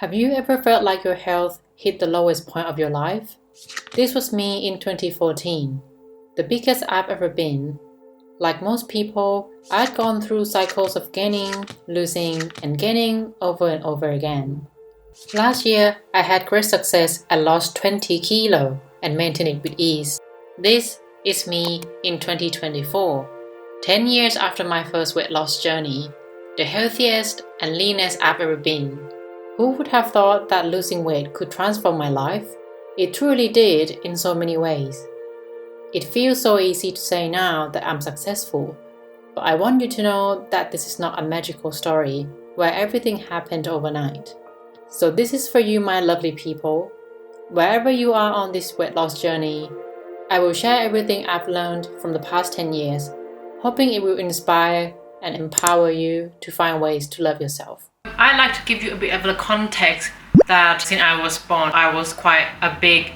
Have you ever felt like your health hit the lowest point of your life? This was me in 2014, the biggest I've ever been. Like most people, I'd gone through cycles of gaining, losing, and gaining over and over again. Last year, I had great success and lost 20 kilo and maintained it with ease. This is me in 2024, 10 years after my first weight loss journey, the healthiest and leanest I've ever been. Who would have thought that losing weight could transform my life? It truly did in so many ways. It feels so easy to say now that I'm successful, but I want you to know that this is not a magical story where everything happened overnight. So this is for you, my lovely people. Wherever you are on this weight loss journey, I will share everything I've learned from the past 10 years, hoping it will inspire and empower you to find ways to love yourself. I'd like to give you a bit of the context that since I was born, I was quite a big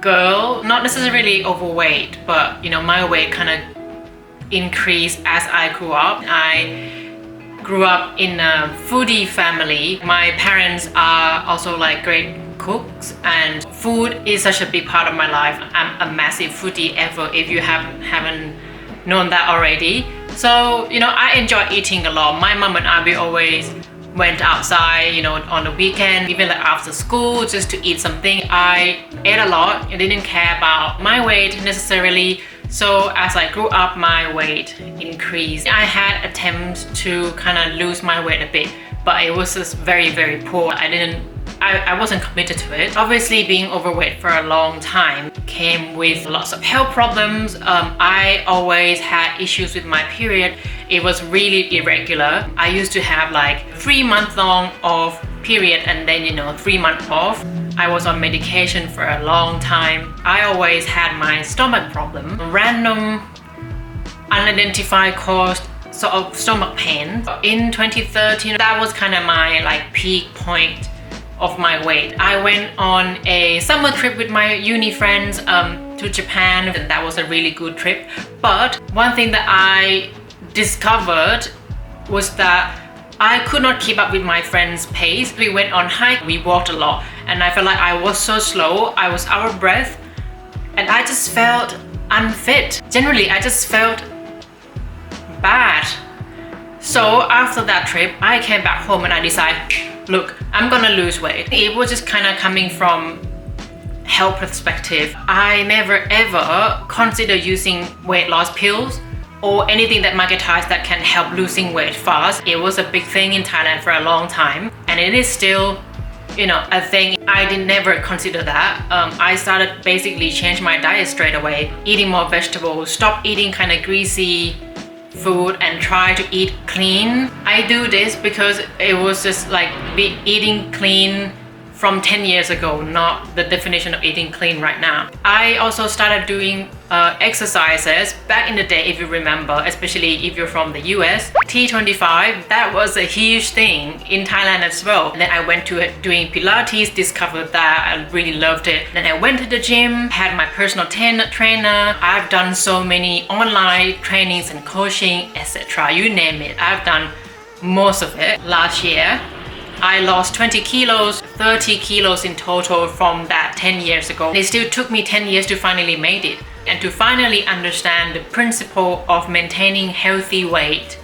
girl, not necessarily overweight, but my weight kind of increased as I grew up. I grew up in a foodie family. My parents are also like great cooks, and food is such a big part of my life. I'm a massive foodie if you haven't known that already. So I enjoy eating a lot. My mom and I, we always went outside on the weekend, even like after school, just to eat something. I ate a lot and didn't care about my weight necessarily. So as I grew up, my weight increased. I had attempts to kind of lose my weight a bit, but it was just very, very poor. I wasn't committed to it. Obviously, being overweight for a long time came with lots of health problems. I always had issues with my period. It was really irregular. I used to have like 3 months long of period and then 3 months off. I was on medication for a long time. I always had my stomach problem, random unidentified cause sort of stomach pain. In 2013, that was kind of my like peak point of my weight. I went on a summer trip with my uni friends to Japan, and that was a really good trip. But one thing that I discovered was that I could not keep up with my friends' pace. We went on hike, we walked a lot, and I felt like I was so slow, I was out of breath, and I just felt unfit. Generally, I just felt bad. So after that trip, I came back home and I decided, look, I'm gonna lose weight. It was just kind of coming from health perspective. I never ever considered using weight loss pills or anything that marketized that can help losing weight fast. It was a big thing in Thailand for a long time, and it is still a thing. I did never consider that. I started basically change my diet straight away, eating more vegetables, stop eating kind of greasy food and try to eat clean. I do this because it was just like eating clean from 10 years ago, not the definition of eating clean right now. I also started doing exercises back in the day, if you remember, especially if you're from the US. T25, that was a huge thing in Thailand as well. And then I went to it doing Pilates, discovered that I really loved it. Then I went to the gym, had my personal trainer. I've done so many online trainings and coaching, etc. You name it, I've done most of it. Last year, I lost 20 kilos, 30 kilos in total from that 10 years ago. It still took me 10 years to finally make it and to finally understand the principle of maintaining healthy weight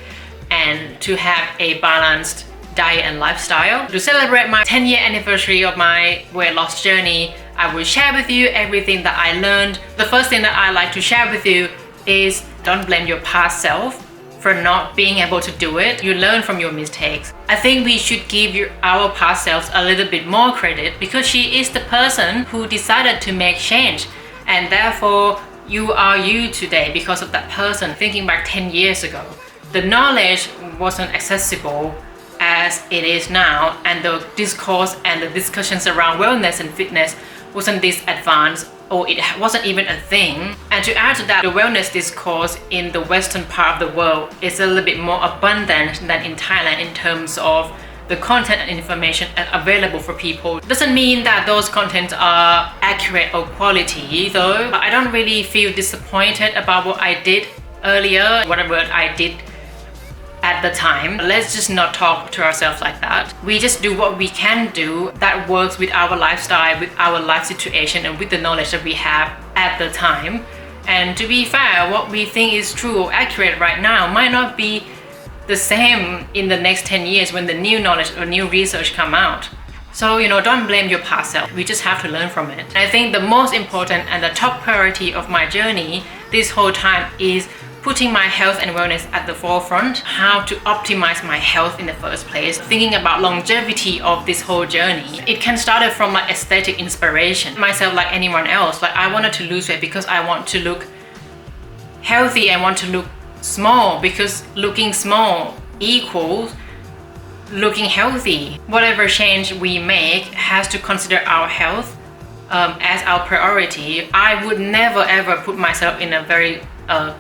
and to have a balanced diet and lifestyle. To celebrate my 10-year anniversary of my weight loss journey, I will share with you everything that I learned. The first thing that I like to share with you is don't blame your past self for not being able to do it. You learn from your mistakes. I think we should give our past selves a little bit more credit because she is the person who decided to make change, and therefore you are you today because of that person. Thinking back 10 years ago, the knowledge wasn't accessible as it is now, and the discourse and the discussions around wellness and fitness wasn't this advanced, or it wasn't even a thing. And to add to that, the wellness discourse in the western part of the world is a little bit more abundant than in Thailand in terms of the content and information available for people. Doesn't mean that those contents are accurate or quality though. I don't really feel disappointed about what I did earlier, whatever I did at the time. Let's just not talk to ourselves like that. We just do what we can do that works with our lifestyle, with our life situation, and with the knowledge that we have at the time. And to be fair, what we think is true or accurate right now might not be the same in the next 10 years when the new knowledge or new research come out. So, don't blame your past self. We just have to learn from it. I think the most important and the top priority of my journey this whole time is putting my health and wellness at the forefront, how to optimize my health in the first place, thinking about longevity of this whole journey. It can start from like aesthetic inspiration. Myself, like anyone else, like I wanted to lose weight because I want to look healthy. I want to look small because looking small equals looking healthy. Whatever change we make has to consider our health as our priority. I would never ever put myself in a very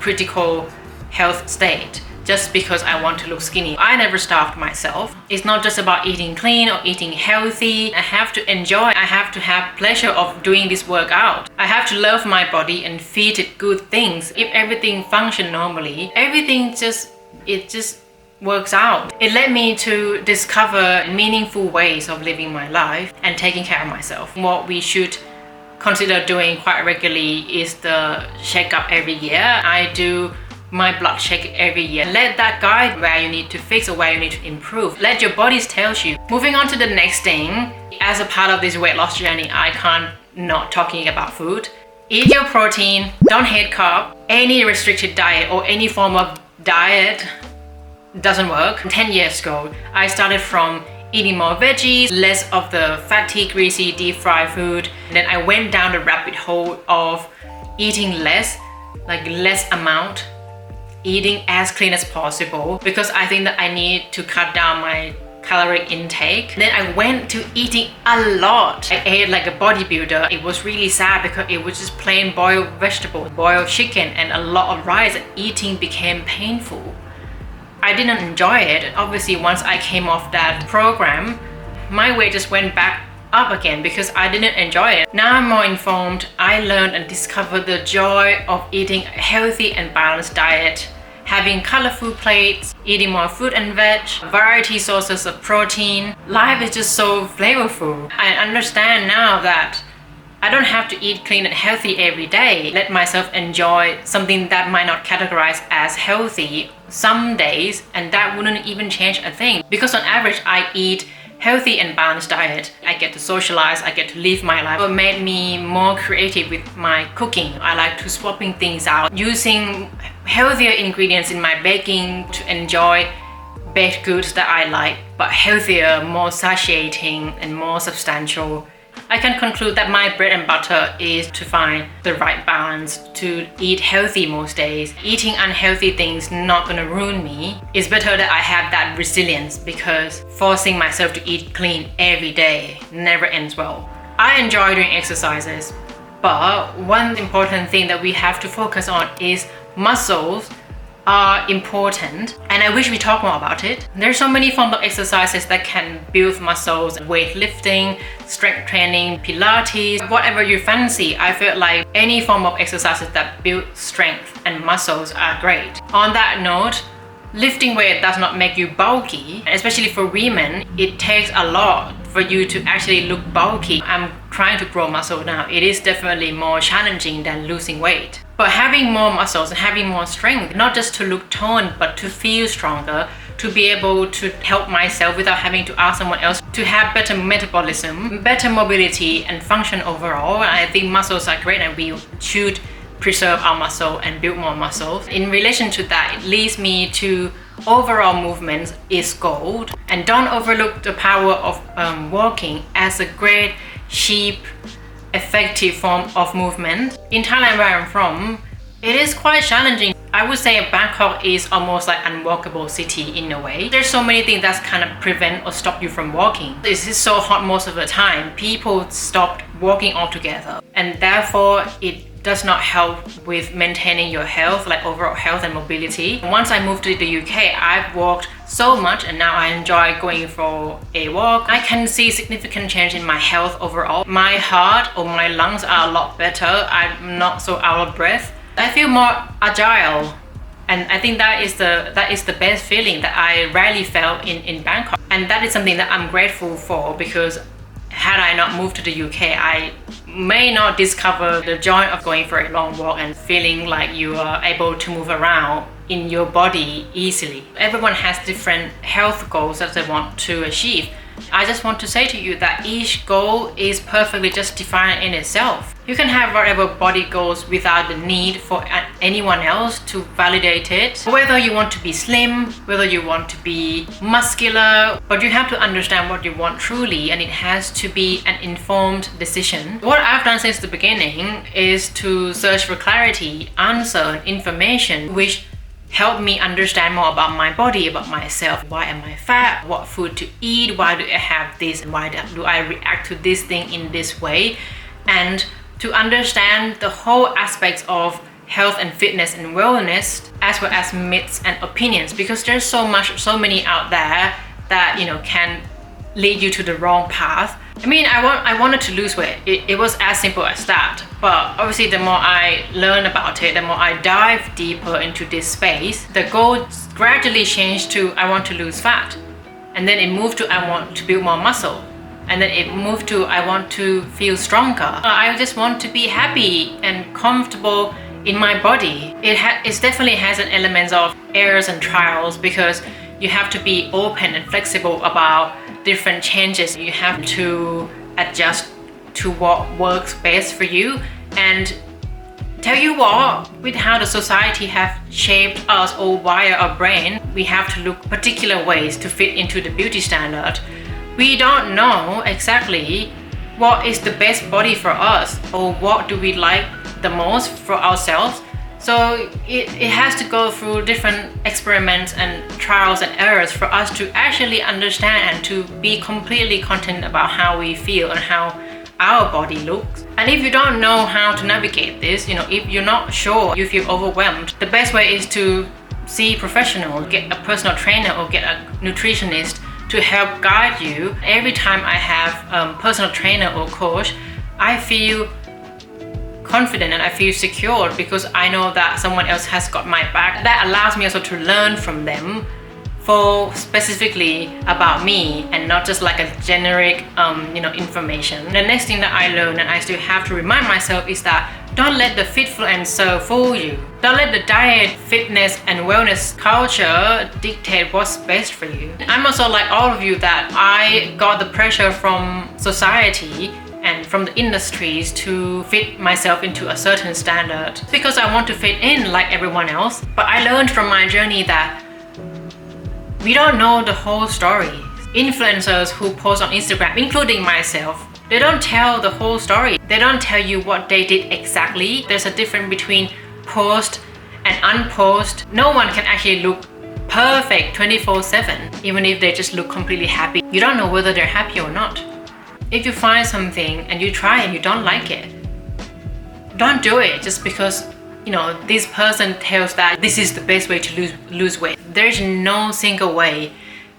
critical health state just because I want to look skinny. I never starved myself. It's not just about eating clean or eating healthy. I have to enjoy, I have to have pleasure of doing this workout. I have to love my body and feed it good things. If everything functions normally, everything just works out. It led me to discover meaningful ways of living my life and taking care of myself. What we should consider doing quite regularly is the checkup every year. I do my blood check every year. Let that guide where you need to fix or where you need to improve. Let your body tell you. Moving on to the next thing, as a part of this weight loss journey, I can't not talking about food. Eat your protein, don't hate carb. Any restricted diet or any form of diet doesn't work. 10 years ago, I started from eating more veggies, less of the fatty, greasy, deep fried food. And then I went down the rabbit hole of eating less, like less amount, eating as clean as possible because I think that I need to cut down my caloric intake. Then I went to eating a lot. I ate like a bodybuilder. It was really sad because it was just plain boiled vegetables, boiled chicken, and a lot of rice. Eating became painful. I didn't enjoy it. Obviously, once I came off that program, my weight just went back up again because I didn't enjoy it. Now I'm more informed. I learned and discovered the joy of eating a healthy and balanced diet, having colorful plates, eating more fruit and veg, variety sources of protein. Life is just so flavorful. I understand now that I don't have to eat clean and healthy every day. Let myself enjoy something that might not categorize as healthy some days, and that wouldn't even change a thing. Because on average, I eat healthy and balanced diet. I get to socialize, I get to live my life. It made me more creative with my cooking. I like to swapping things out, using healthier ingredients in my baking to enjoy baked goods that I like, but healthier, more satiating and more substantial. I can conclude that my bread and butter is to find the right balance, to eat healthy most days. Eating unhealthy things not gonna ruin me. It's better that I have that resilience because forcing myself to eat clean every day never ends well. I enjoy doing exercises, but one important thing that we have to focus on is muscles are important, and I wish we talk more about it. There's so many forms of exercises that can build muscles, weightlifting, strength training, Pilates, whatever you fancy. I feel like any form of exercises that build strength and muscles are great. On that note, lifting weight does not make you bulky, especially for women. It takes a lot for you to actually look bulky. I'm trying to grow muscle now. It is definitely more challenging than losing weight. But having more muscles and having more strength, not just to look toned, but to feel stronger, to be able to help myself without having to ask someone else, to have better metabolism, better mobility and function overall. I think muscles are great and we should preserve our muscle and build more muscles. In relation to that, it leads me to overall movement is gold. And don't overlook the power of walking as a great, cheap, effective form of movement. In Thailand, where I'm from, it is quite challenging. I would say Bangkok is almost like an unwalkable city in a way. There's so many things that kind of prevent or stop you from walking. It's just so hot most of the time. People stopped walking altogether, and therefore it does not help with maintaining your health, like overall health and mobility. Once I moved to the UK, I've walked so much and now I enjoy going for a walk. I can see significant change in my health overall. My heart or my lungs are a lot better. I'm not so out of breath. I feel more agile And I think that is the best feeling that I rarely felt in Bangkok. And that is something that I'm grateful for, because had I not moved to the UK, I may not discover the joy of going for a long walk and feeling like you are able to move around in your body easily. Everyone has different health goals that they want to achieve. I just want to say to you that each goal is perfectly justified in itself. You can have whatever body goals without the need for anyone else to validate it. Whether you want to be slim, whether you want to be muscular, but you have to understand what you want truly, and it has to be an informed decision. What I've done since the beginning is to search for clarity, answer, and information which help me understand more about my body, about myself. Why am I fat? What food to eat? Why do I have this? Why do I react to this thing in this way? And to understand the whole aspects of health and fitness and wellness, as well as myths and opinions, because there's so many out there that can lead you to the wrong path. I mean, I wanted to lose weight. It was as simple as that. But obviously, the more I learn about it, the more I dive deeper into this space, the goal gradually changed to I want to lose fat. And then it moved to I want to build more muscle. And then it moved to I want to feel stronger. I just want to be happy and comfortable in my body. It definitely has an element of errors and trials, because you have to be open and flexible about different changes. You have to adjust to what works best for you. And tell you what, with how the society have shaped us or wired our brain, we have to look particular ways to fit into the beauty standard. We don't know exactly what is the best body for us, or what do we like the most for ourselves. So it has to go through different experiments and trials and errors for us to actually understand and to be completely content about how we feel and how our body looks. And if you don't know how to navigate this, if you're not sure, you feel overwhelmed, the best way is to see a professional, get a personal trainer or get a nutritionist to help guide you. Every time I have a personal trainer or coach, I feel confident and I feel secure, because I know that someone else has got my back. That allows me also to learn from them for specifically about me, and not just like a generic information. The next thing that I learned, and I still have to remind myself, is that don't let the fitfluencer fool you. Don't let the diet, fitness and wellness culture dictate what's best for you. I'm also like all of you, that I got the pressure from society and from the industries to fit myself into a certain standard, because I want to fit in like everyone else. But I learned from my journey that we don't know the whole story. Influencers who post on Instagram, including myself, they don't tell the whole story. They don't tell you what they did exactly. There's a difference between post and unpost. No one can actually look perfect 24/7, even if they just look completely happy. You don't know whether they're happy or not. If you find something and you try and you don't like it, don't do it just because this person tells that this is the best way to lose weight. There's no single way,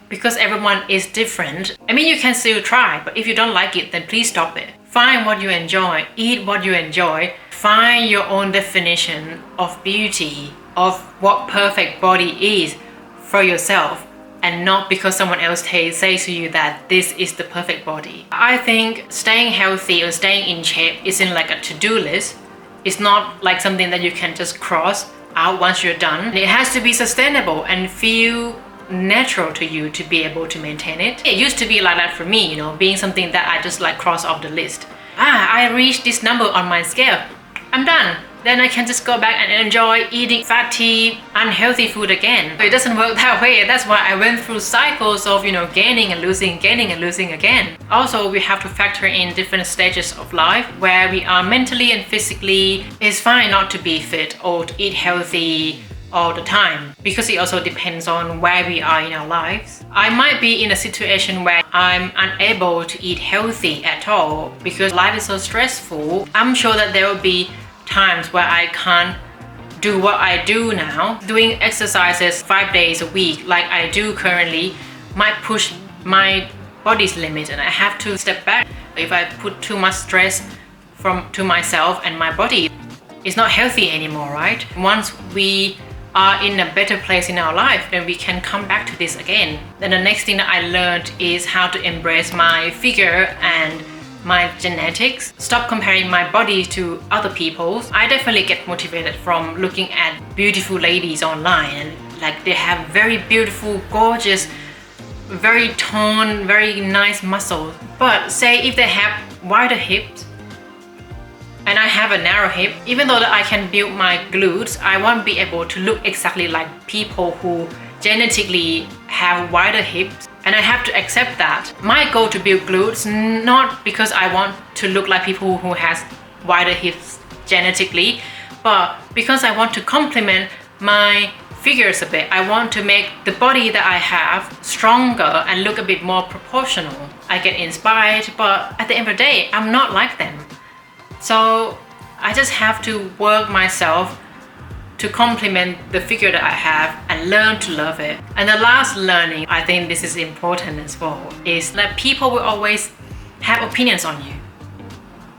because everyone is different. I mean, you can still try, but if you don't like it, then please stop it. Find what you enjoy, eat what you enjoy, find your own definition of beauty, of what perfect body is for yourself, and not because someone else says to you that this is the perfect body. I think staying healthy or staying in shape isn't like a to-do list. It's not like something that you can just cross out once you're done. It has to be sustainable and feel natural to you to be able to maintain it. It used to be like that for me, being something that I just like cross off the list. I reached this number on my scale. I'm done. Then I can just go back and enjoy eating fatty, unhealthy food again. It doesn't work that way. That's why I went through cycles of, gaining and losing again. Also, we have to factor in different stages of life where we are mentally and physically. It's fine not to be fit or to eat healthy all the time, because it also depends on where we are in our lives. I might be in a situation where I'm unable to eat healthy at all because life is so stressful. I'm sure that there will be times where I can't do what I do now. Doing exercises 5 days a week like I do currently might push my body's limit, and I have to step back. If I put too much stress to myself and my body, it's not healthy anymore, right? Once we are in a better place in our life, then we can come back to this again. Then the next thing that I learned is how to embrace my figure and my genetics. Stop comparing my body to other people's. I definitely get motivated from looking at beautiful ladies online, and like they have very beautiful, gorgeous, very toned, very nice muscles. But say if they have wider hips and I have a narrow hip, even though that I can build my glutes, I won't be able to look exactly like people who genetically have wider hips. And I have to accept that. My goal to build glutes, not because I want to look like people who has wider hips genetically, but because I want to complement my figures a bit. I want to make the body that I have stronger and look a bit more proportional. I get inspired, but at the end of the day, I'm not like them. So I just have to work myself to complement the figure that I have and learn to love it. And the last learning, I think this is important as well, is that people will always have opinions on you.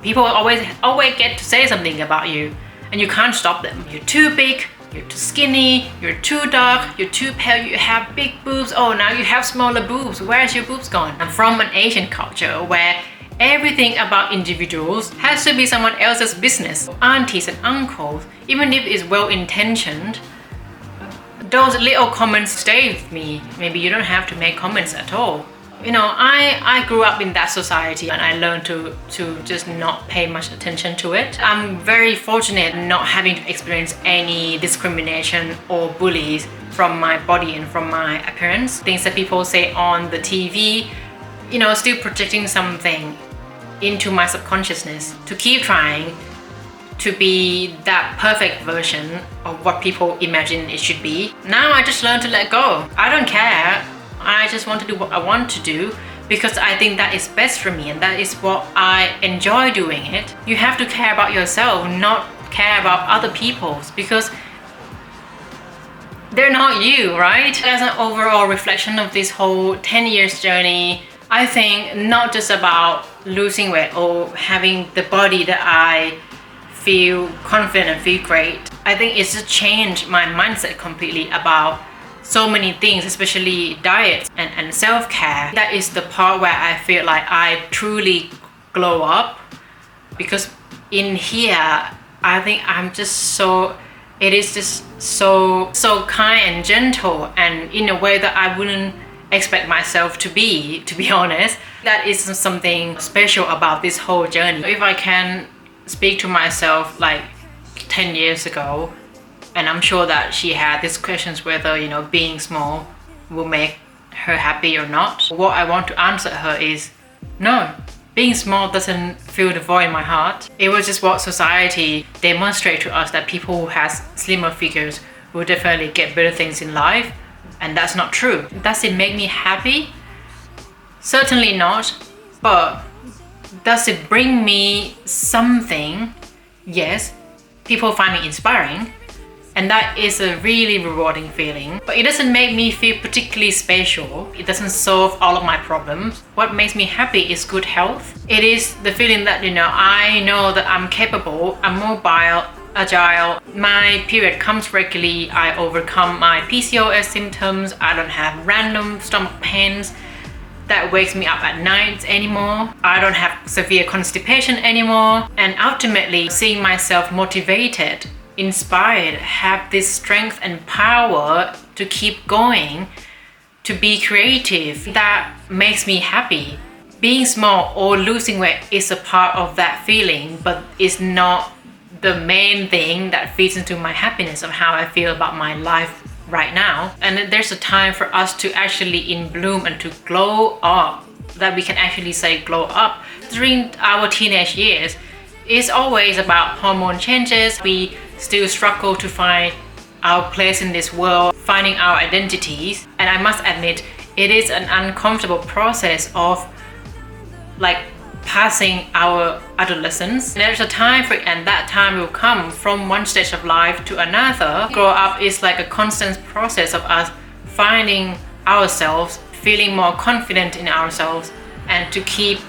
People will always get to say something about you, and you can't stop them. You're too big, you're too skinny, you're too dark, you're too pale, you have big boobs, oh now you have smaller boobs, where's your boobs gone? I'm from an Asian culture where everything about individuals has to be someone else's business. Aunties and uncles, even if it's well-intentioned, those little comments stay with me. Maybe you don't have to make comments at all. You know, I grew up in that society and I learned to just not pay much attention to it. I'm very fortunate not having to experience any discrimination or bullies from my body and from my appearance. Things that people say on the TV, you know, still projecting something into my subconsciousness to keep trying to be that perfect version of what people imagine it should be. Now I just learn to let go. I don't care. I just want to do what I want to do because I think that is best for me and that is what I enjoy doing it. You have to care about yourself, not care about other people's, because they're not you, right? As an overall reflection of this whole 10 years journey, I think not just about losing weight or having the body that I feel confident and feel great. I think it's just changed my mindset completely about so many things, especially diet and self-care. That is the part where I feel like I truly glow up, because in here I think I'm just so, it is just so kind and gentle, and in a way that I wouldn't expect myself to be honest. That is something special about this whole journey. If I can speak to myself like 10 years ago, and I'm sure that she had these questions whether, you know, being small will make her happy or not. What I want to answer her is no. Being small doesn't fill the void in my heart. It was just what society demonstrates to us, that people who has slimmer figures will definitely get better things in life, and that's not true. Does it make me happy? Certainly not. But does it bring me something? Yes. People find me inspiring, and that is a really rewarding feeling. But it doesn't make me feel particularly special. It doesn't solve all of my problems. What makes me happy is good health. It is the feeling that, you know, I know that I'm capable, I'm mobile, agile. My period comes regularly. I overcome my PCOS symptoms. I don't have random stomach pains that wakes me up at night anymore. I don't have severe constipation anymore. And ultimately, seeing myself motivated, inspired, have this strength and power to keep going, to be creative, that makes me happy. Being small or losing weight is a part of that feeling, but it's not the main thing that feeds into my happiness of how I feel about my life right now. And there's a time for us to actually in bloom and to glow up, that we can actually say glow up. During our teenage years, it's always about hormone changes. We still struggle to find our place in this world, finding our identities. And I must admit, it is an uncomfortable process of like passing our adolescence. And there's a time for it, and that time will come from one stage of life to another. Grow up is like a constant process of us finding ourselves, feeling more confident in ourselves, and to keep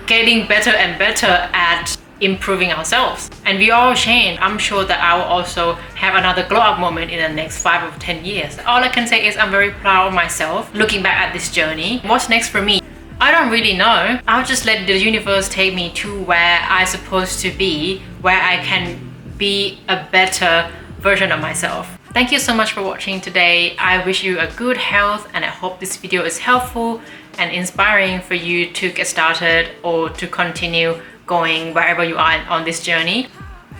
getting better and better at improving ourselves. And we all change. I'm sure that I will also have another glow up moment in the next 5 or 10 years. All I can say is I'm very proud of myself looking back at this journey. What's next for me? I don't really know. I'll just let the universe take me to where I'm supposed to be, where I can be a better version of myself. Thank you so much for watching today. I wish you a good health, and I hope this video is helpful and inspiring for you to get started or to continue going wherever you are on this journey.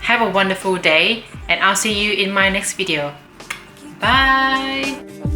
Have a wonderful day, and I'll see you in my next video. Bye!